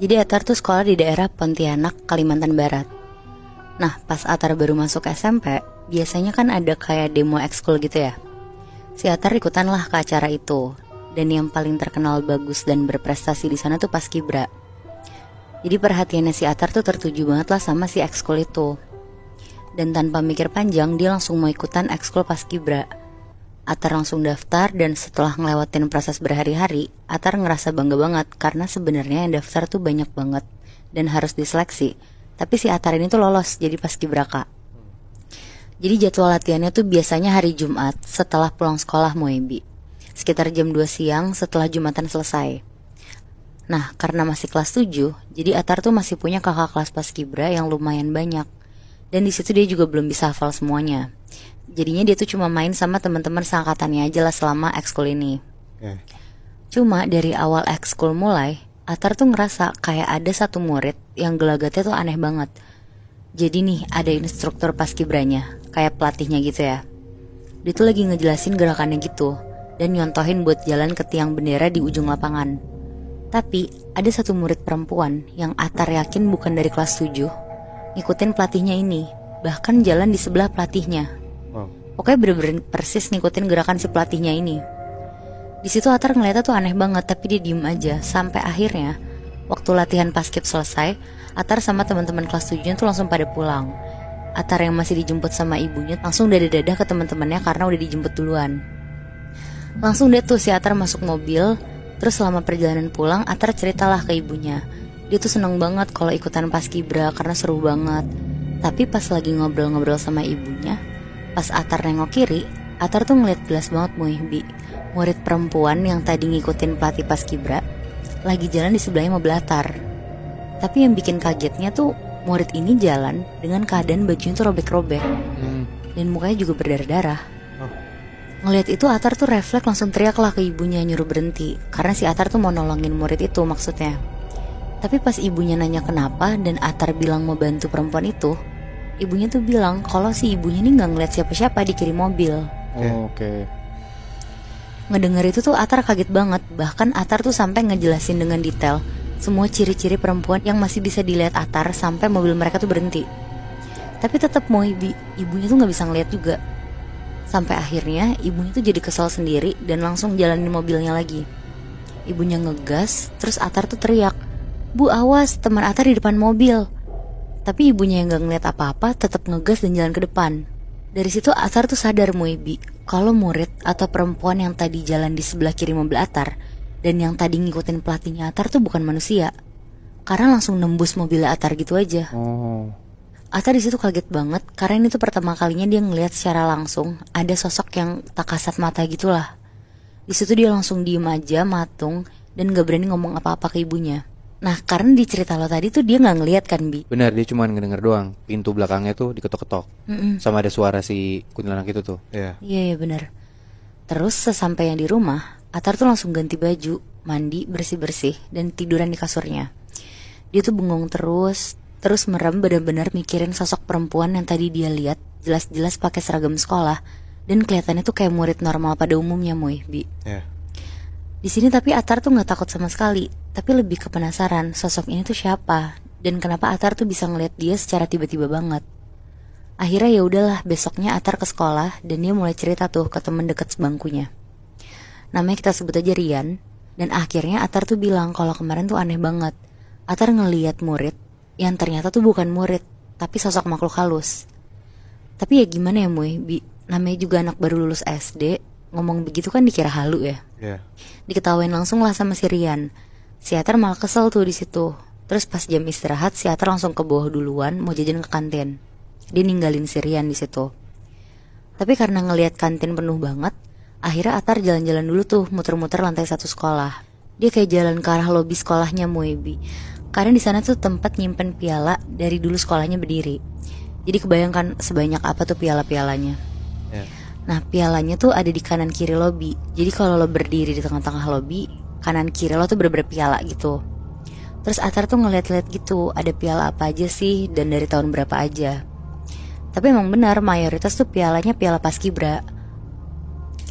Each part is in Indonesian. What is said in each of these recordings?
Jadi Atar tuh sekolah di daerah Pontianak, Kalimantan Barat. Nah, pas Atar baru masuk SMP, biasanya kan ada kayak demo ekskul gitu ya. Si Atar ikutan lah ke acara itu. Dan yang paling terkenal bagus dan berprestasi di sana tuh Paskibra. Jadi perhatiannya si Atar tuh tertuju banget lah sama si ekskul itu. Dan tanpa mikir panjang, dia langsung mau ikutan ekskul Paskibra. Atar langsung daftar dan setelah ngelewatin proses berhari-hari, Atar ngerasa bangga banget karena sebenarnya yang daftar tuh banyak banget dan harus diseleksi. Tapi si Atar ini tuh lolos jadi paskibraka. Jadi jadwal latihannya tuh biasanya hari Jumat setelah pulang sekolah Moebi. Sekitar jam 2 siang setelah Jumatan selesai. Nah, karena masih kelas 7, jadi Atar tuh masih punya kakak kelas paskibra yang lumayan banyak. Dan di situ dia juga belum bisa hafal semuanya. Jadinya dia tuh cuma main sama teman-teman seangkatannya aja lah selama ekskul ini. Cuma dari awal ekskul mulai, Atar tuh ngerasa kayak ada satu murid yang gelagatnya tuh aneh banget. Jadi nih ada instruktur paskibranya, kayak pelatihnya gitu ya. Dia tuh lagi ngejelasin gerakannya gitu dan nyontohin buat jalan ke tiang bendera di ujung lapangan. Tapi ada satu murid perempuan yang Atar yakin bukan dari kelas 7 ngikutin pelatihnya ini, bahkan jalan di sebelah pelatihnya. Pokoknya bener-bener persis ngikutin gerakan si pelatihnya ini. Di situ Atar ngeliatnya tuh aneh banget, tapi dia diem aja. Sampai akhirnya waktu latihan paskib selesai, Atar sama teman-teman kelas 7 tuh langsung pada pulang. Atar yang masih dijemput sama ibunya langsung dadah-dadah ke teman-temannya karena udah dijemput duluan. Langsung deh tuh si Atar masuk mobil. Terus selama perjalanan pulang, Atar ceritalah ke ibunya. Dia tuh seneng banget kalau ikutan paskibra karena seru banget. Tapi pas lagi ngobrol-ngobrol sama ibunya, pas Atar nengok kiri, Atar tuh ngeliat jelas banget Muihbi, murid perempuan yang tadi ngikutin pelatih paskibra, lagi jalan di sebelahnya mobil Atar. Tapi yang bikin kagetnya tuh murid ini jalan dengan keadaan bajunya tuh robek-robek dan mukanya juga berdarah-darah. Ngeliat itu Atar tuh refleks langsung teriak lah ke ibunya nyuruh berhenti, karena si Atar tuh mau nolongin murid itu maksudnya. Tapi pas ibunya nanya kenapa dan Atar bilang mau bantu perempuan itu, ibunya tuh bilang kalau si ibunya ini gak ngeliat siapa-siapa di kiri mobil. Oke. Ngedenger itu tuh Atar kaget banget. Bahkan Atar tuh sampai ngejelasin dengan detail semua ciri-ciri perempuan yang masih bisa dilihat Atar sampai mobil mereka tuh berhenti. Tapi tetap ibunya tuh gak bisa ngeliat juga. Sampai akhirnya ibunya tuh jadi kesel sendiri dan langsung jalanin mobilnya lagi. Ibunya ngegas, terus Atar tuh teriak, "Bu awas, teman Atar di depan mobil." Tapi ibunya yang gak ngeliat apa-apa tetap ngegas dan jalan ke depan. Dari situ Atar tuh sadar Muebi kalau murid atau perempuan yang tadi jalan di sebelah kiri mobil Atar dan yang tadi ngikutin pelatihnya Atar tuh bukan manusia, karena langsung nembus mobil Atar gitu aja. Atar di situ kaget banget karena ini tuh pertama kalinya dia ngeliat secara langsung ada sosok yang tak kasat mata gitulah. Di situ dia langsung diem aja matung dan gak berani ngomong apa-apa ke ibunya. Nah karena di cerita lo tadi tuh dia gak ngeliat kan Bi? Benar, dia cuma ngedenger doang. Pintu belakangnya tuh diketok-ketok. Sama ada suara si kuntilanak itu tuh. Iya benar. Terus sesampainya di rumah, Atar tuh langsung ganti baju, mandi, bersih-bersih, dan tiduran di kasurnya. Dia tuh bengong terus merem benar-benar mikirin sosok perempuan yang tadi dia lihat jelas-jelas pakai seragam sekolah dan kelihatannya tuh kayak murid normal pada umumnya Bi. Di sini tapi Atar tuh nggak takut sama sekali, tapi lebih ke penasaran sosok ini tuh siapa dan kenapa Atar tuh bisa ngeliat dia secara tiba-tiba banget. Akhirnya ya udahlah, besoknya Atar ke sekolah dan dia mulai cerita tuh ke temen deket sebangkunya. Namanya kita sebut aja Rian. Dan akhirnya Atar tuh bilang kalau kemarin tuh aneh banget. Atar ngeliat murid yang ternyata tuh bukan murid, tapi sosok makhluk halus. Tapi ya gimana ya Bi, namanya juga anak baru lulus SD, ngomong begitu kan dikira halu ya. Diketawain langsung lah sama si Rian. Si Atar malah kesel tuh di situ. Terus pas jam istirahat si Atar langsung ke bawah duluan mau jajan ke kantin. Dia ninggalin si Rian di situ. Tapi karena ngelihat kantin penuh banget, akhirnya Atar jalan-jalan dulu tuh muter-muter lantai 1 sekolah. Dia kayak jalan ke arah lobi sekolahnya Muebi. Karena di sana tuh tempat nyimpen piala dari dulu sekolahnya berdiri. Jadi kebayangkan sebanyak apa tuh piala-pialanya. Nah pialanya tuh ada di kanan kiri lobi. Jadi kalau lo berdiri di tengah-tengah lobi, kanan kiri lo tuh bener-bener piala gitu. Terus Atar tuh ngeliat-liat gitu, ada piala apa aja sih dan dari tahun berapa aja. Tapi emang benar mayoritas tuh pialanya piala paskibra.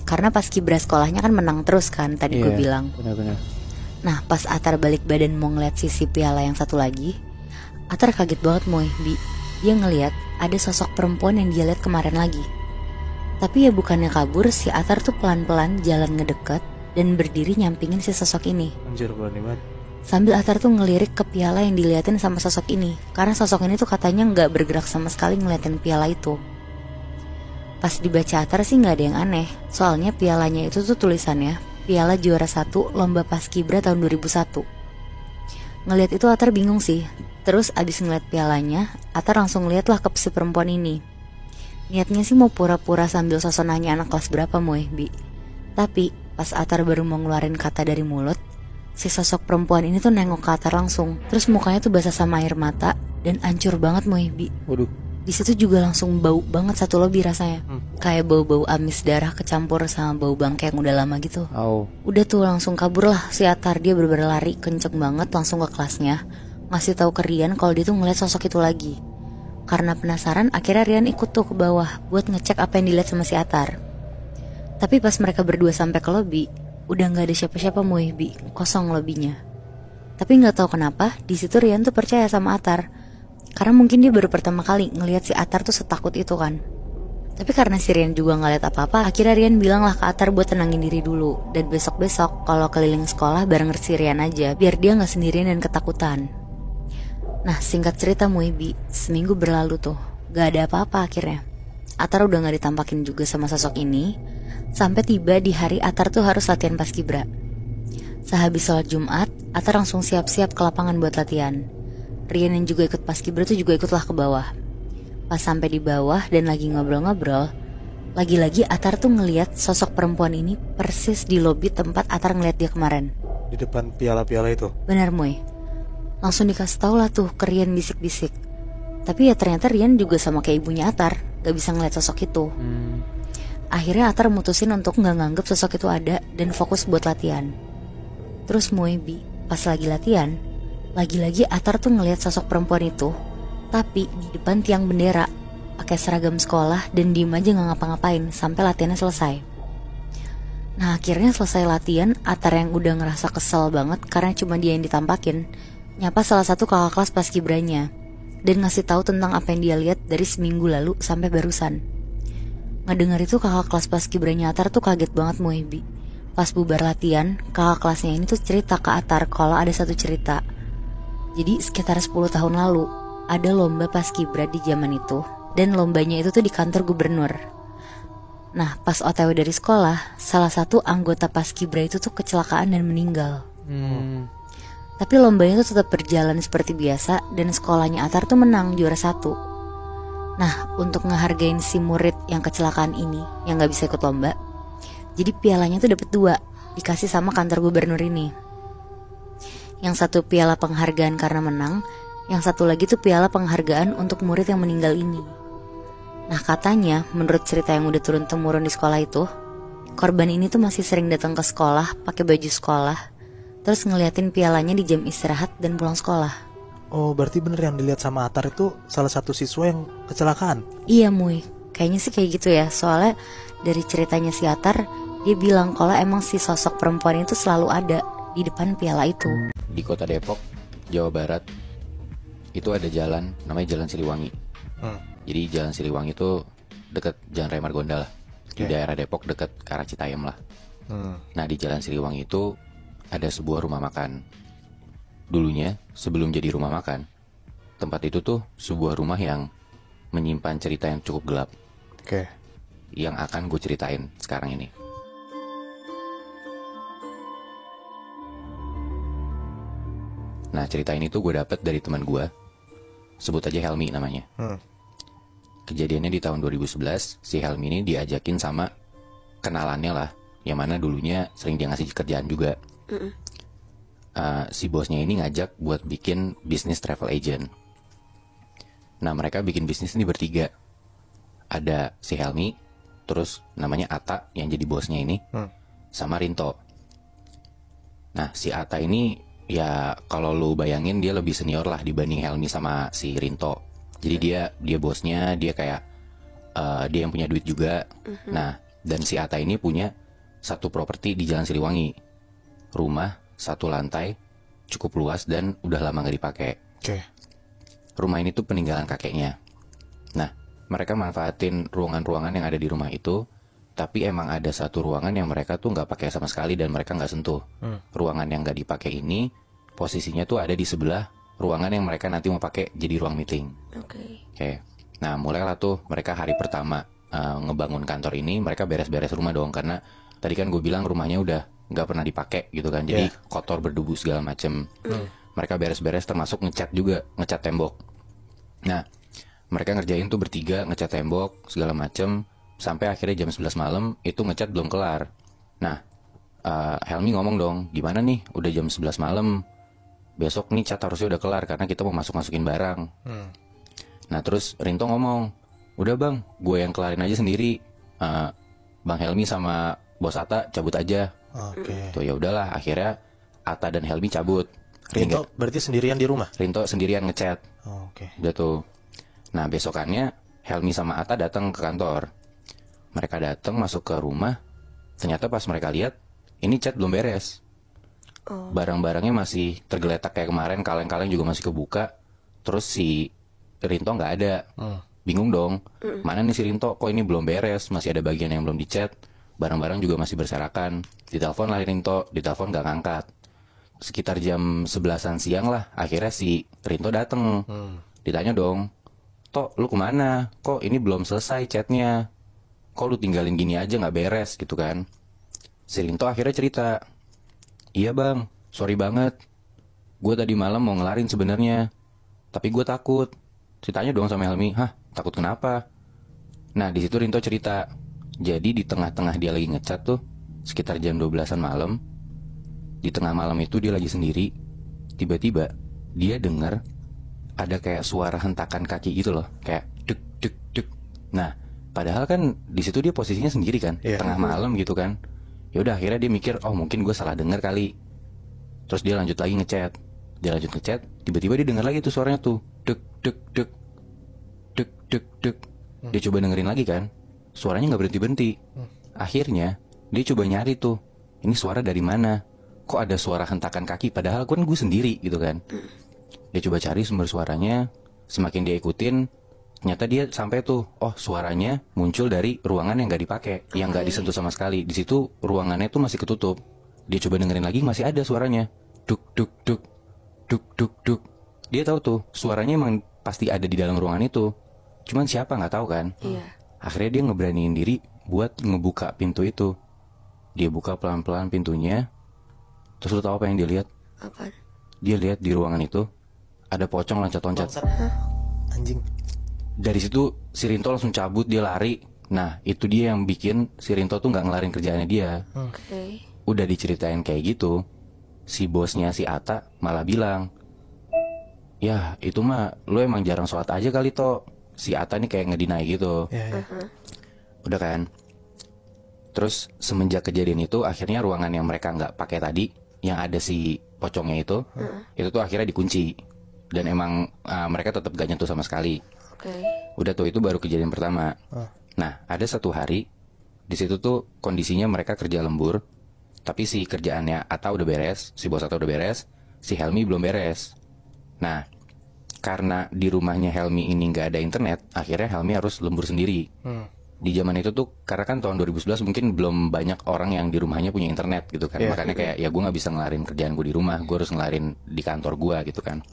Karena paskibra sekolahnya kan menang terus kan tadi gue bilang. Benar-benar. Nah pas Atar balik badan mau ngeliat sisi piala yang satu lagi, Atar kaget banget Moy, Bi. Dia ngeliat ada sosok perempuan yang dia lihat kemarin lagi. Tapi ya bukannya kabur, si Atar tuh pelan-pelan jalan ngedeket dan berdiri nyampingin si sosok ini. Anjir, berani banget. Sambil Atar tuh ngelirik ke piala yang diliatin sama sosok ini, karena sosok ini tuh katanya gak bergerak sama sekali ngeliatin piala itu. Pas dibaca Atar sih gak ada yang aneh, soalnya pialanya itu tuh tulisannya Piala Juara 1 Lomba Paskibra tahun 2001. Ngeliat itu Atar bingung sih. Terus abis ngeliat pialanya, Atar langsung ngeliat lah ke si perempuan ini. Niatnya sih mau pura-pura sambil sosok nanya anak kelas berapa Moy, Bi. Tapi pas Atar baru mau ngeluarin kata dari mulut, si sosok perempuan ini tuh nengok ke Atar langsung. Terus mukanya tuh basah sama air mata dan hancur banget Moy, Bi. Waduh. Di situ juga langsung bau banget satu lobi rasanya. Kayak bau-bau amis darah kecampur sama bau bangke yang udah lama gitu. Udah tuh langsung kabur lah si Atar. Dia bener-bener lari kenceng banget langsung ke kelasnya, ngasih tahu ke Rian kalau dia tuh ngeliat sosok itu lagi. Karena penasaran akhirnya Rian ikut tuh ke bawah buat ngecek apa yang dilihat sama si Atar. Tapi pas mereka berdua sampai ke lobi, udah nggak ada siapa-siapa Moy, Bi. Kosong lobinya. Tapi nggak tahu kenapa di situ Rian tuh percaya sama Atar. Karena mungkin dia baru pertama kali ngelihat si Atar tuh setakut itu kan. Tapi karena si Rian juga gak lihat apa-apa, akhirnya Rian bilang lah ke Atar buat tenangin diri dulu. Dan besok-besok kalau keliling sekolah bareng si Rian aja, biar dia gak sendirian dan ketakutan. Nah singkat cerita Muibi, seminggu berlalu tuh, gak ada apa-apa akhirnya. Atar udah gak ditampakin juga sama sosok ini. Sampai tiba di hari Atar tuh harus latihan paskibra. Sehabis sholat Jumat, Atar langsung siap-siap ke lapangan buat latihan. Rian yang juga ikut paskibra tuh juga ikutlah ke bawah. Pas sampai di bawah dan lagi ngobrol-ngobrol, lagi-lagi Atar tuh ngeliat sosok perempuan ini persis di lobi tempat Atar ngeliat dia kemarin. Di depan piala-piala itu? Benar Moy. Langsung dikasih tau lah tuh ke Rian bisik-bisik. Tapi ya ternyata Rian juga sama kayak ibunya Atar, gak bisa ngeliat sosok itu. Akhirnya Atar mutusin untuk gak nganggep sosok itu ada dan fokus buat latihan. Terus Moy, pas lagi latihan, lagi-lagi Atar tuh ngelihat sosok perempuan itu, tapi di depan tiang bendera, pakai seragam sekolah dan diem aja gak ngapa-ngapain sampai latihannya selesai. Nah akhirnya selesai latihan, Atar yang udah ngerasa kesel banget karena cuma dia yang ditampakin, nyapa salah satu kakak kelas paskibranya dan ngasih tahu tentang apa yang dia lihat dari seminggu lalu sampai barusan. Ngedenger itu kakak kelas paskibranya Atar tuh kaget banget Muibi. Pas bubar latihan, kakak kelasnya ini tuh cerita ke Atar kalau ada satu cerita. Jadi sekitar 10 tahun lalu ada lomba paskibra di zaman itu, dan lombanya itu tuh di kantor gubernur. Nah pas OTW dari sekolah, salah satu anggota paskibra itu tuh kecelakaan dan meninggal. Tapi lombanya tuh tetap berjalan seperti biasa dan sekolahnya Atar tuh menang juara 1. Nah untuk ngehargain si murid yang kecelakaan ini yang gak bisa ikut lomba, jadi pialanya tuh dapet 2, dikasih sama kantor gubernur ini. Yang satu piala penghargaan karena menang, yang satu lagi tuh piala penghargaan untuk murid yang meninggal ini. Nah katanya menurut cerita yang udah turun-temurun di sekolah itu, korban ini tuh masih sering datang ke sekolah pakai baju sekolah, terus ngeliatin pialanya di jam istirahat dan pulang sekolah. Oh berarti bener yang dilihat sama Atar itu salah satu siswa yang kecelakaan? Iya Muy, kayaknya sih kayak gitu ya. Soalnya dari ceritanya si Atar, dia bilang kalau emang si sosok perempuan itu selalu ada di depan piala itu. Di kota Depok, Jawa Barat, itu ada jalan namanya Jalan Siliwangi. Jadi Jalan Siliwangi itu dekat Jalan Raya Margonda lah. Di daerah Depok dekat ke arah Citayam lah. Nah di Jalan Siliwangi itu ada sebuah rumah makan. Dulunya sebelum jadi rumah makan, tempat itu tuh sebuah rumah yang menyimpan cerita yang cukup gelap. Yang akan gue ceritain sekarang ini. Nah cerita ini tuh gue dapet dari teman gue, sebut aja Helmi namanya. Kejadiannya di tahun 2011, si Helmi ini diajakin sama kenalannya lah, yang mana dulunya sering dia ngasih kerjaan juga. Si bosnya ini ngajak buat bikin bisnis travel agent. Nah mereka bikin bisnis ini bertiga. Ada si Helmi, terus namanya Ata yang jadi bosnya ini, sama Rinto. Nah si Ata ini ya kalau lu bayangin dia lebih senior lah dibanding Helmi sama si Rinto. Jadi dia bosnya, dia kayak dia yang punya duit juga. Nah dan si Ata ini punya satu properti di Jalan Siliwangi, rumah satu lantai, cukup luas dan udah lama nggak dipakai. Oke. Rumah ini tuh peninggalan kakeknya. Nah, mereka manfaatin ruangan-ruangan yang ada di rumah itu, tapi emang ada satu ruangan yang mereka tuh nggak pakai sama sekali dan mereka nggak sentuh. Ruangan yang nggak dipakai ini posisinya tuh ada di sebelah ruangan yang mereka nanti mau pakai jadi ruang meeting. Oke. Nah, mulailah tuh mereka hari pertama ngebangun kantor ini, mereka beres-beres rumah dong, karena tadi kan gue bilang rumahnya udah nggak pernah dipakai gitu kan, jadi kotor, berdebu segala macem. Mereka beres-beres termasuk ngecat juga, ngecat tembok. Nah, mereka ngerjain tuh bertiga, ngecat tembok segala macem, sampai akhirnya jam 11 malam itu ngecat belum kelar. Nah, Helmi ngomong dong, gimana nih udah jam 11 malam, besok nih cat harusnya udah kelar karena kita mau masukin barang. Nah, terus Rinto ngomong, udah bang, gue yang kelarin aja sendiri. Bang Helmi sama Bos Atta cabut aja. Oke. Tuh ya udahlah, akhirnya Atta dan Helmi cabut. Rinto berarti sendirian di rumah? Rinto sendirian ngecat. Oke. Udah tuh. Nah, besokannya Helmi sama Atta datang ke kantor. Mereka datang masuk ke rumah. Ternyata pas mereka lihat, ini cat belum beres. Barang-barangnya masih tergeletak kayak kemarin, kaleng-kaleng juga masih kebuka. Terus si Rinto nggak ada. Bingung dong, mana nih si Rinto, kok ini belum beres, masih ada bagian yang belum dicat, barang-barang juga masih berserakan. Ditelepon lah Rinto, ditelepon nggak ngangkat. Sekitar jam 11-an siang lah, akhirnya si Rinto dateng. Ditanya dong, Tok, lu kemana? Kok ini belum selesai catnya? Kok lu tinggalin gini aja nggak beres gitu kan? Si Rinto akhirnya cerita, iya bang, sorry banget, gue tadi malam mau ngelarin sebenarnya, tapi gue takut. Ditanya dong sama Helmi, hah, takut kenapa? Nah, di situ Rinto cerita, jadi di tengah-tengah dia lagi ngecat tuh, sekitar jam 12-an malam, di tengah malam itu dia lagi sendiri, tiba-tiba dia dengar ada kayak suara hentakan kaki gitu loh, kayak dek dek dek. Nah, padahal kan di situ dia posisinya sendiri kan, tengah malam gitu kan. Ya udah, akhirnya dia mikir, oh mungkin gue salah dengar kali. Terus dia lanjut lagi ngecat. Dia lanjut ngecat, tiba-tiba dia dengar lagi tuh suaranya tuh, dek dek dek dek dek dek. Dia coba dengerin lagi kan, suaranya nggak berhenti-berhenti. Akhirnya dia coba nyari tuh, ini suara dari mana? Kok ada suara hentakan kaki, padahal kan gue sendiri gitu kan. Dia coba cari sumber suaranya, semakin dia ikutin, ternyata dia sampai tuh, oh suaranya muncul dari ruangan yang nggak dipakai, yang nggak disentuh sama sekali. Di situ ruangannya tuh masih ketutup. Dia coba dengerin lagi, masih ada suaranya, duk duk duk duk duk duk. Dia tahu tuh suaranya emang pasti ada di dalam ruangan itu, cuman siapa nggak tahu kan. Akhirnya dia ngeberaniin diri buat ngebuka pintu itu. Dia buka pelan-pelan pintunya. Terus lu tahu apa yang dia lihat? Apa? Dia lihat di ruangan itu ada pocong loncat-loncat. Anjing. Dari situ si Rinto langsung cabut, dia lari. Nah, itu dia yang bikin si Rinto tuh nggak ngelarin kerjaannya dia. Udah diceritain kayak gitu, si bosnya si Atta malah bilang, ya itu mah lu emang jarang sholat aja kali Toh. Si Atta nih kayak ngedinai gitu. Udah kan. Terus semenjak kejadian itu, akhirnya ruangan yang mereka nggak pakai tadi, yang ada si pocongnya itu tuh akhirnya dikunci. Dan emang mereka tetap gak nyentuh sama sekali. Udah tuh, itu baru kejadian pertama. Nah, ada satu hari di situ tuh kondisinya mereka kerja lembur, tapi si kerjaannya Atta udah beres, si bos Atta udah beres, si Helmi belum beres. Nah, karena di rumahnya Helmi ini nggak ada internet, akhirnya Helmi harus lembur sendiri. Di zaman itu tuh, karena kan tahun 2011 mungkin belum banyak orang yang di rumahnya punya internet gitu kan. Makanya kayak, ya gue nggak bisa ngelarin kerjaan gue di rumah, gue harus ngelarin di kantor gue gitu kan.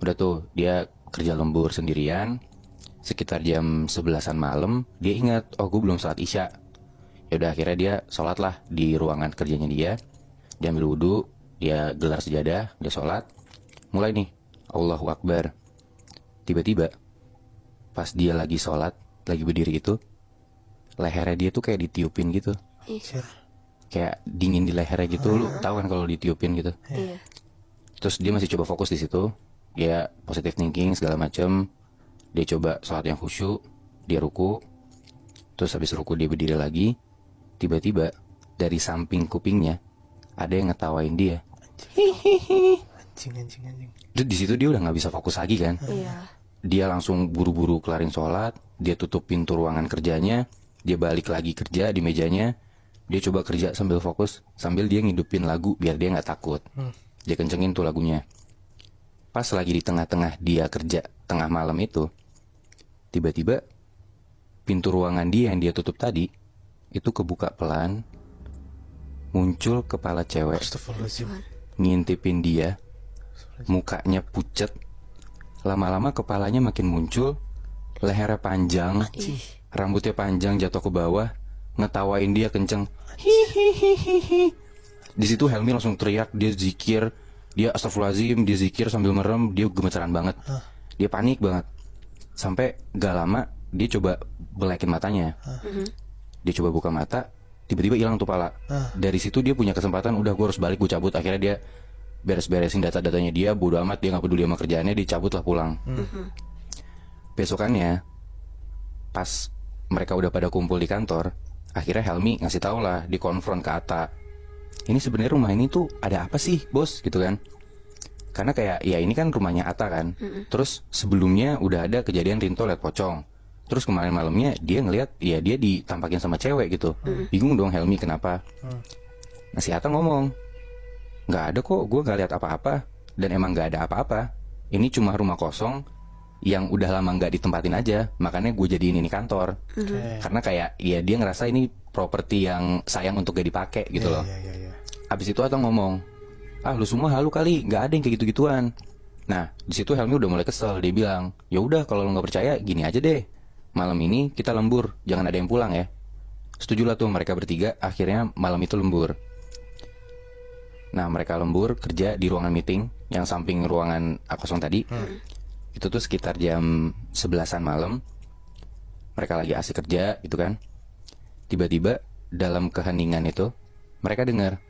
Udah tuh, dia kerja lembur sendirian. Sekitar jam 11-an malam, dia ingat, oh gue belum sholat isya. Ya udah, akhirnya dia sholat lah di ruangan kerjanya dia. Dia ambil wudhu, dia gelar sejadah, dia sholat. Mulai nih, Allahu Akbar. Tiba-tiba, pas dia lagi sholat, lagi berdiri itu, lehernya dia tuh kayak ditiupin gitu. Kayak dingin di lehernya gitu. Lu tahu kan kalau ditiupin gitu. Terus dia masih coba fokus di situ. Dia positive thinking segala macem. Dia coba sholat yang khusyuk. Dia ruku. Terus habis ruku dia berdiri lagi. Tiba-tiba dari samping kupingnya ada yang ngetawain dia. Anjing. Terus di situ dia udah nggak bisa fokus lagi kan. Dia langsung buru-buru kelarin sholat. Dia tutup pintu ruangan kerjanya. Dia balik lagi kerja di mejanya. Dia coba kerja sambil fokus, sambil dia ngidupin lagu biar dia nggak takut. Dia kencengin tuh lagunya. Pas lagi di tengah-tengah dia kerja tengah malam itu, tiba-tiba pintu ruangan dia yang dia tutup tadi itu kebuka pelan. Muncul kepala cewek, ngintipin dia. Mukanya pucet. Lama-lama kepalanya makin muncul. Lehernya panjang, rambutnya panjang jatuh ke bawah. Ngetawain dia kenceng. Hihihihi. Di situ Helmi langsung teriak, dia zikir, dia astagfirullahaladzim, dia zikir sambil merem, dia gemeteran banget. Dia panik banget. Sampai gak lama dia coba belekin matanya. Dia coba buka mata, tiba-tiba hilang tuh pala. Dari situ dia punya kesempatan, udah gue harus balik, gue cabut. Akhirnya dia beres-beresin data-datanya dia, bodo amat, dia gak peduli sama kerjaannya, dia cabut lah pulang. Besokannya pas mereka udah pada kumpul di kantor, akhirnya Helmi ngasih tau lah, dikonfront ke Atta. Ini sebenarnya rumah ini tuh ada apa sih bos, gitu kan. Karena kayak ya ini kan rumahnya Atta kan. Terus sebelumnya udah ada kejadian Rinto liat pocong. Terus kemarin malamnya dia ngeliat ya dia ditampakin sama cewek gitu. Bingung dong Helmi kenapa. Nah si Atta ngomong, nggak ada kok, gue nggak lihat apa-apa. Dan emang nggak ada apa-apa. Ini cuma rumah kosong yang udah lama nggak ditempatin aja, makanya gue jadiin ini kantor. Karena kayak ya dia ngerasa ini properti yang sayang untuk gak dipakai gitu loh. Abis itu Atta ngomong, ah lu semua halu kali, nggak ada yang kayak gitu-gituan. Nah di situ Helmi udah mulai kesel, dia bilang, ya udah kalau lu nggak percaya gini aja deh, malam ini kita lembur, jangan ada yang pulang ya. Setujulah tuh mereka bertiga, akhirnya malam itu lembur. Nah mereka lembur kerja di ruangan meeting yang samping ruangan kosong tadi. Itu tuh sekitar jam 11-an malam. Mereka lagi asik kerja gitu kan. Tiba-tiba dalam keheningan itu mereka dengar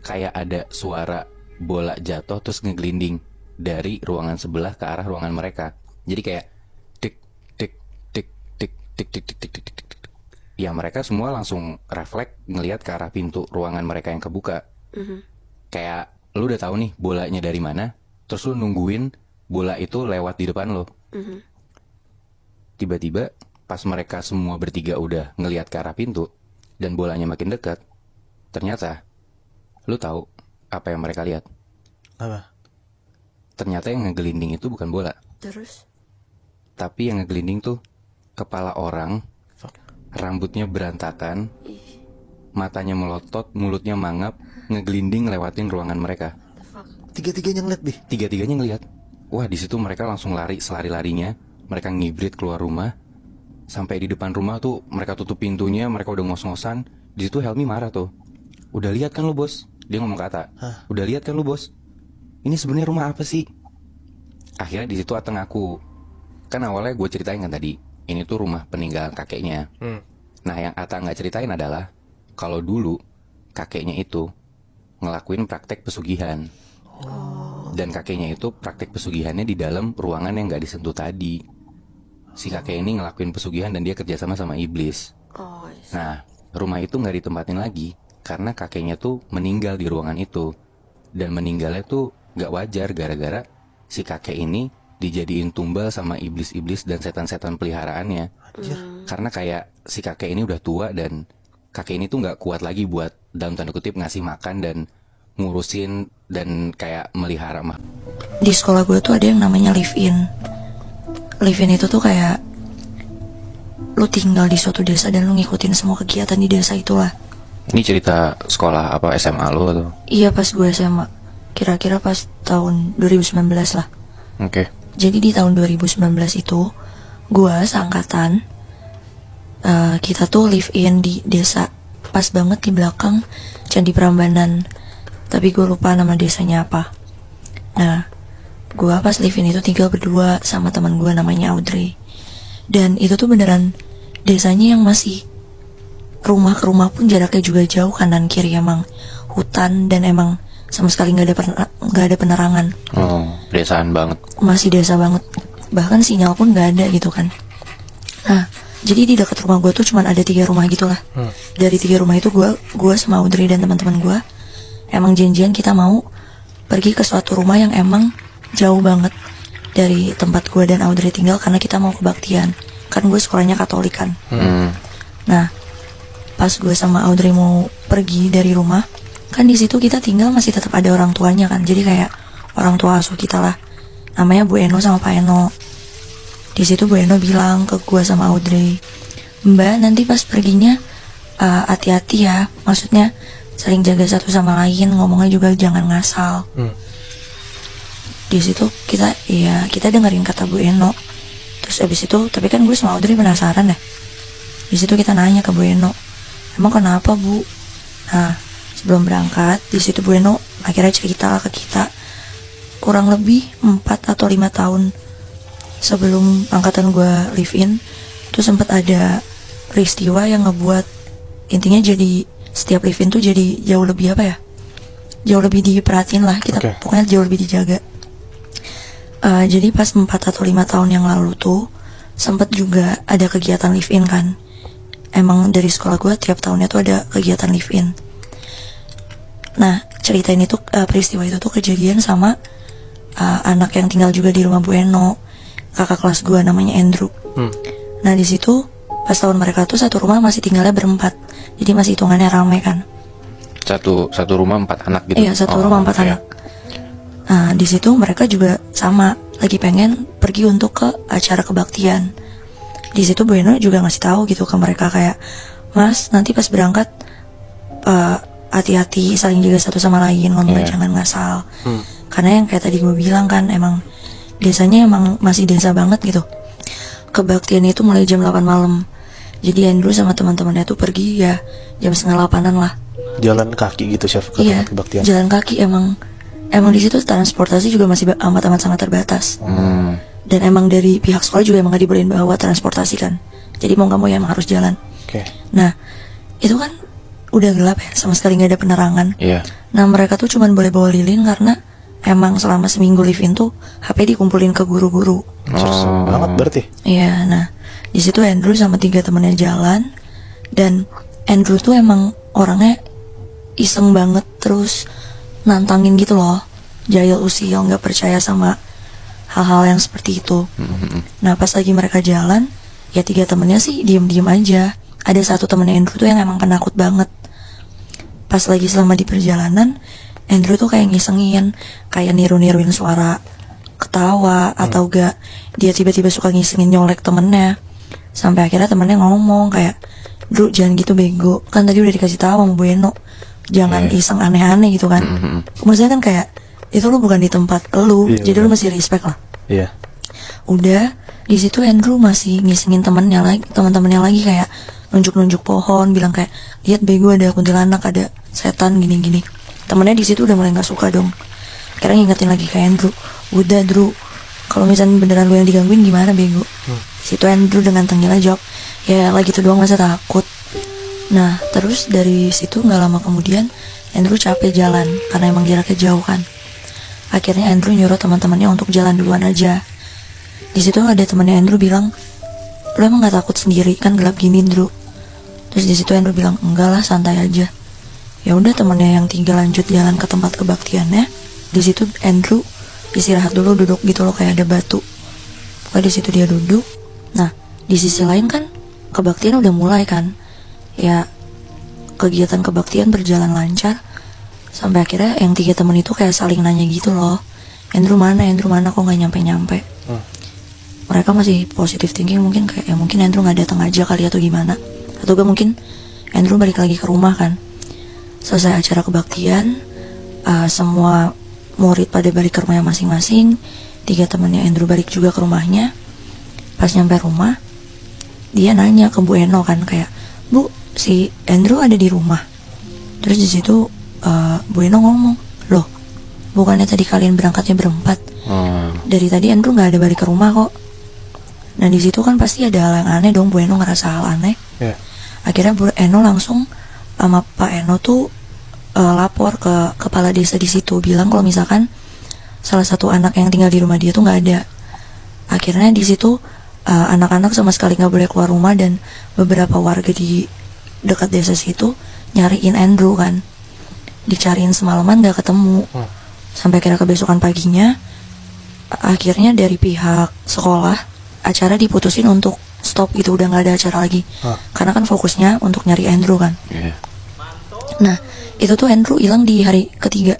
kayak ada suara bola jatuh terus ngeglinding dari ruangan sebelah ke arah ruangan mereka. Jadi kayak tik tik tik tik tik tik tik tik tik tik tik. Ya mereka semua langsung refleks ngelihat ke arah pintu ruangan mereka yang kebuka. Kayak lu udah tahu nih bolanya dari mana, terus lu nungguin bola itu lewat di depan lo. Tiba-tiba pas mereka semua bertiga udah ngelihat ke arah pintu dan bolanya makin dekat, ternyata lu tahu apa yang mereka lihat? Apa? Ternyata yang ngegelinding itu bukan bola. Terus? Tapi yang ngegelinding tuh kepala orang, rambutnya berantakan, matanya melotot, mulutnya mangap, ngegelinding lewatin ruangan mereka. Tiga-tiganya ngeliat deh. Tiga-tiganya ngelihat. Wah di situ mereka langsung lari selari-larinya. Mereka ngibrit keluar rumah. Sampai di depan rumah tuh mereka tutup pintunya, mereka udah ngos-ngosan. Di situ Helmi marah tuh. Udah lihat kan lu bos? Dia ngomong ke Atta. Udah lihat kan lu bos? Ini sebenarnya rumah apa sih? Akhirnya di situ Atta ngaku. Kan awalnya gue ceritain kan tadi, ini tuh rumah peninggalan kakeknya. Nah yang Atta nggak ceritain adalah kalau dulu kakeknya itu ngelakuin praktek pesugihan. Dan kakeknya itu praktek pesugihannya di dalam ruangan yang gak disentuh tadi. Si kakek ini ngelakuin pesugihan dan dia kerjasama sama iblis. Nah rumah itu gak ditempatin lagi karena kakeknya tuh meninggal di ruangan itu. Dan meninggalnya tuh gak wajar gara-gara si kakek ini dijadiin tumbal sama iblis-iblis dan setan-setan peliharaannya. Karena kayak si kakek ini udah tua dan kakek ini tuh gak kuat lagi buat dalam tanda kutip ngasih makan dan ngurusin dan kayak melihara mah. Di sekolah gue tuh ada yang namanya live-in. Live-in itu tuh kayak lu tinggal di suatu desa dan lu ngikutin semua kegiatan di desa itulah. Ini cerita sekolah apa SMA lu atau? Iya pas gue SMA. Kira-kira pas tahun 2019 lah. Oke. Jadi di tahun 2019 itu gue seangkatan, kita tuh live-in di desa. Pas banget di belakang Candi Prambanan. Tapi gue lupa nama desanya apa. Nah, gue pas live-in itu tinggal berdua sama teman gue namanya Audrey. Dan itu tuh beneran desanya yang masih rumah ke rumah pun jaraknya juga jauh, kanan kiri emang hutan dan emang sama sekali nggak ada penerangan. Oh, desaan banget. Masih desa banget. Bahkan sinyal pun nggak ada gitu kan. Nah, jadi di dekat rumah gue tuh cuman ada 3 rumah gitulah. Dari 3 rumah itu gue sama Audrey dan teman-teman gue emang janjian kita mau pergi ke suatu rumah yang emang jauh banget dari tempat gue dan Audrey tinggal karena kita mau kebaktian. Kan gue sekolahnya Katolik kan. Nah, pas gue sama Audrey mau pergi dari rumah, kan di situ kita tinggal masih tetap ada orang tuanya kan, jadi kayak orang tua asuh kita lah, namanya Bu Eno sama Pak Eno. Di situ Bu Eno bilang ke gue sama Audrey, Mbak nanti pas perginya hati-hati ya, maksudnya saling jaga satu sama lain, ngomongnya juga jangan ngasal. Di situ kita dengerin kata Bu Eno. Terus abis itu, tapi kan gue sama Audrey penasaran ya. Di situ kita nanya ke Bu Eno, emang kenapa Bu? Nah, sebelum berangkat, di situ Bu Eno akhirnya cerita ke kita, kurang lebih 4 atau 5 tahun sebelum angkatan gue live in, tuh sempat ada peristiwa yang ngebuat intinya jadi setiap live in tuh jadi jauh lebih apa ya? Jauh lebih diperhatiin lah kita, pokoknya jauh lebih dijaga. Jadi pas 4 atau 5 tahun yang lalu tuh sempat juga ada kegiatan live in kan. Emang dari sekolah gue tiap tahunnya tuh ada kegiatan live in. Nah cerita ini tuh peristiwa itu tuh kejadian sama anak yang tinggal juga di rumah Bu Eno, kakak kelas gue namanya Andrew. Nah di situ pas tahun mereka tuh satu rumah masih tinggalnya berempat, jadi masih hitungannya ramai kan. Satu rumah 4 anak gitu. Iya, satu rumah 4 anak. Nah di situ mereka juga sama lagi pengen pergi untuk ke acara kebaktian. Di situ Bu Eno juga ngasih tahu gitu ke mereka kayak, Mas nanti pas berangkat hati-hati, saling jaga satu sama lain, ngomongnya jangan ngasal. Karena yang kayak tadi gue bilang kan, emang desanya emang masih desa banget gitu. Kebaktian itu mulai jam 8 malam. Jadi Andrew sama teman-temannya tuh pergi ya jam 7:30 lah. Jalan kaki gitu chef ke tempat kebaktian. Jalan kaki emang di situ transportasi juga masih amat sangat terbatas. Dan emang dari pihak sekolah juga emang gak dibolehin bawa transportasi kan. Jadi mau gak mau ya emang harus jalan. Nah itu kan udah gelap ya, sama sekali gak ada penerangan. Nah mereka tuh cuman boleh bawa lilin karena emang selama seminggu live in tuh HP dikumpulin ke guru-guru. Banget berarti. Iya, nah di situ Andrew sama 3 temennya jalan. Dan Andrew tuh emang orangnya iseng banget, terus nantangin gitu loh, jahil usil, gak percaya sama hal-hal yang seperti itu. Nah pas lagi mereka jalan, ya 3 temennya sih diem-diem aja. Ada satu temennya Andrew tuh yang emang penakut banget. Pas lagi selama di perjalanan, Andrew tuh kayak ngisengin, kayak niru-niruin suara ketawa, atau gak dia tiba-tiba suka ngisengin nyolek temennya. Sampai akhirnya temennya ngomong kayak, Drew jangan gitu bego, kan tadi udah dikasih tahu sama Bu Eno, jangan iseng aneh-aneh gitu kan. Maksudnya kan kayak, itu lu bukan di tempat lu, jadi lu masih respect lah. Udah di situ Andrew masih ngisengin teman-temannya lagi kayak nunjuk-nunjuk pohon, bilang kayak, lihat bego ada kuntilanak, ada setan gini-gini. Temennya di situ udah mulai nggak suka dong. Akhirnya ngingetin lagi ke Andrew, udah Drew, kalau misalnya beneran lu yang digangguin gimana bego. Situ Andrew dengan tengilnya jawab, ya lagi tuh doang masa takut. Nah terus dari situ nggak lama kemudian Andrew capek jalan karena emang jaraknya jauh kan. Akhirnya Andrew nyuruh teman-temannya untuk jalan duluan aja. Di situ ada temannya Andrew bilang, lu emang nggak takut sendiri kan gelap gini Drew? Terus di situ Andrew bilang, enggak lah santai aja. Ya udah temannya yang 3 lanjut jalan ke tempat kebaktiannya. Di situ Andrew istirahat dulu, duduk gitu loh kayak ada batu. Pokoknya di situ dia duduk. Nah di sisi lain kan kebaktian udah mulai kan. Ya kegiatan kebaktian berjalan lancar. Sampai akhirnya yang 3 temen itu kayak saling nanya gitu loh, Andrew mana kok gak nyampe-nyampe. Mereka masih positive thinking, mungkin kayak ya mungkin Andrew gak datang aja kali atau gimana. Atau gak mungkin Andrew balik lagi ke rumah kan. Selesai acara kebaktian, semua murid pada balik ke rumahnya masing-masing. 3 temennya Andrew balik juga ke rumahnya. Pas nyampe rumah, dia nanya ke Bu Eno kan kayak, Bu, si Andrew ada di rumah? Terus di situ Bu Eno ngomong, loh bukannya tadi kalian berangkatnya berempat? Dari tadi Andrew nggak ada balik ke rumah kok. Nah di situ kan pasti ada hal yang aneh dong. Bu Eno ngerasa hal aneh. Akhirnya Bu Eno langsung sama Pak Eno tuh lapor ke kepala desa di situ, bilang kalau misalkan salah satu anak yang tinggal di rumah dia tuh nggak ada. Akhirnya di situ anak-anak sama sekali nggak boleh keluar rumah, dan beberapa warga di dekat desa situ nyariin Andrew kan. Dicariin semalaman gak ketemu. Sampai kira kebesokan paginya akhirnya dari pihak sekolah acara diputusin untuk stop gitu, udah nggak ada acara lagi. Karena kan fokusnya untuk nyari Andrew kan. Nah itu tuh Andrew hilang di hari ketiga.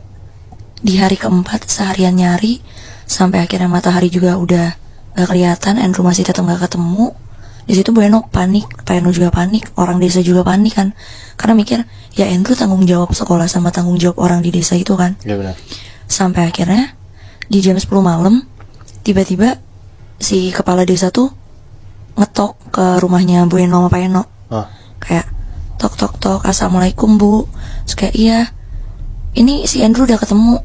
Di hari keempat seharian nyari sampai akhirnya matahari juga udah nggak kelihatan, Andrew masih tetap nggak ketemu. Di situ Bueno panik, Pak Eno juga panik, orang desa juga panik kan, karena mikir ya Andrew tanggung jawab sekolah sama tanggung jawab orang di desa itu kan. Iya benar. Sampai akhirnya di jam 10 malam tiba-tiba si kepala desa tuh ngetok ke rumahnya Bueno sama Pak Eno. Kayak tok tok tok, assalamualaikum Bu. Terus kayak iya, ini si Andrew udah ketemu.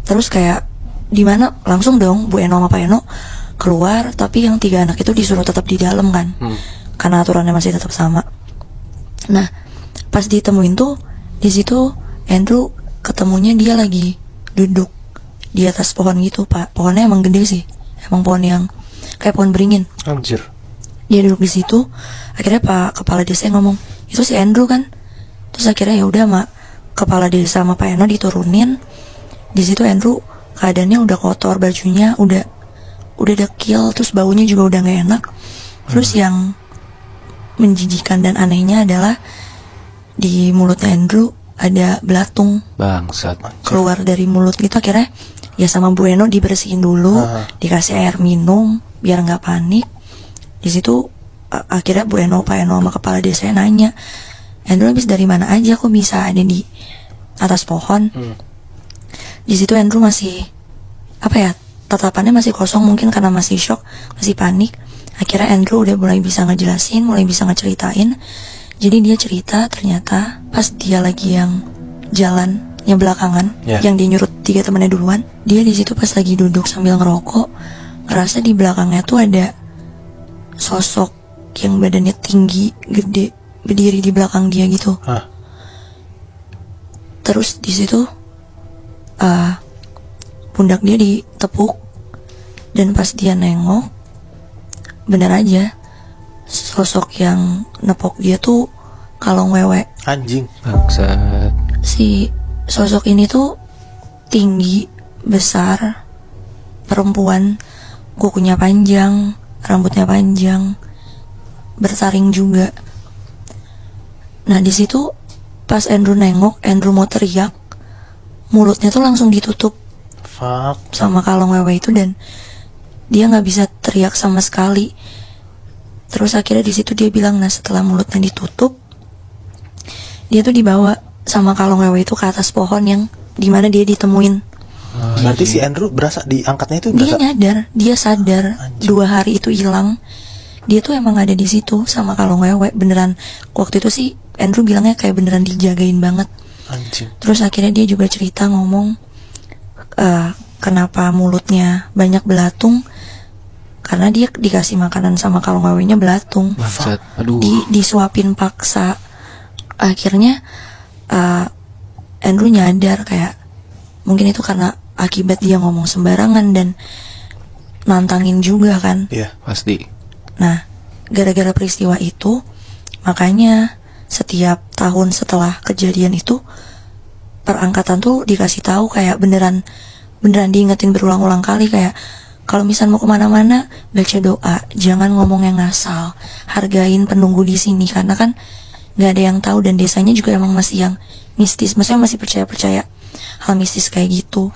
Terus kayak di mana, langsung dong Bu Eno sama Pak Eno keluar, tapi yang 3 anak itu disuruh tetap di dalam kan, karena aturannya masih tetap sama. Nah pas ditemuin tuh di situ Andrew ketemunya dia lagi duduk di atas pohon gitu Pak. Pohonnya emang gede sih, emang pohon yang kayak pohon beringin. Anjir. Dia duduk di situ. Akhirnya Pak kepala desa ngomong, itu si Andrew kan. Terus akhirnya ya udah mak kepala desa sama Pak Eno diturunin. Di situ Andrew keadaannya udah kotor, bajunya udah dekil, terus baunya juga udah nggak enak. Terus yang menjijikan dan anehnya adalah di mulutnya Andrew ada belatung. Bangsat. Keluar dari mulut gitu. Akhirnya ya sama Bueno dibersihin dulu, dikasih air minum biar nggak panik. Di situ akhirnya Bueno, Pak Eno sama kepala desa nanya, Andrew habis dari mana aja kok bisa ada di atas pohon? Di situ Andrew masih apa ya, tatapannya masih kosong, mungkin karena masih shock, masih panik. Akhirnya Andrew udah mulai bisa ngejelasin, mulai bisa ngeceritain. Jadi dia cerita ternyata pas dia lagi yang jalannya belakangan, yang dia nyurut 3 temannya duluan, dia di situ pas lagi duduk sambil ngerokok, ngerasa di belakangnya tuh ada sosok yang badannya tinggi, gede, berdiri di belakang dia gitu. Terus di situ pundak dia ditepuk, dan pas dia nengok, bener aja sosok yang nepok dia tuh kalong wewe. Anjing. Bangsat. Si sosok ini tuh tinggi, besar, perempuan, kukunya panjang, rambutnya panjang, bertaring juga. Nah di situ pas Andrew nengok, Andrew mau teriak, mulutnya tuh langsung ditutup sama kalong wewe itu, dan dia nggak bisa teriak sama sekali. Terus akhirnya di situ dia bilang, nah setelah mulutnya ditutup, dia tuh dibawa sama kalong wewe itu ke atas pohon yang dimana dia ditemuin. Berarti si Andrew berasa diangkatnya itu berasa? Dia nyadar, dia sadar. Anjir. 2 hari itu hilang, dia tuh emang ada di situ sama kalong wewe beneran. Waktu itu sih Andrew bilangnya kayak beneran dijagain banget. Anjing. Terus akhirnya dia juga cerita ngomong kenapa mulutnya banyak belatung, karena dia dikasih makanan sama kalong wewenya belatung. Aduh. Disuapin paksa. Akhirnya Andrew nyadar kayak mungkin itu karena akibat dia ngomong sembarangan dan nantangin juga kan. Iya pasti. Nah gara-gara peristiwa itu, makanya setiap tahun setelah kejadian itu perangkatan tuh dikasih tahu kayak beneran diingetin berulang-ulang kali, kayak kalau misal mau kemana-mana baca doa, jangan ngomong yang ngasal, hargain penunggu di sini, karena kan nggak ada yang tahu, dan desanya juga emang masih yang mistis, maksudnya masih percaya hal mistis kayak gitu.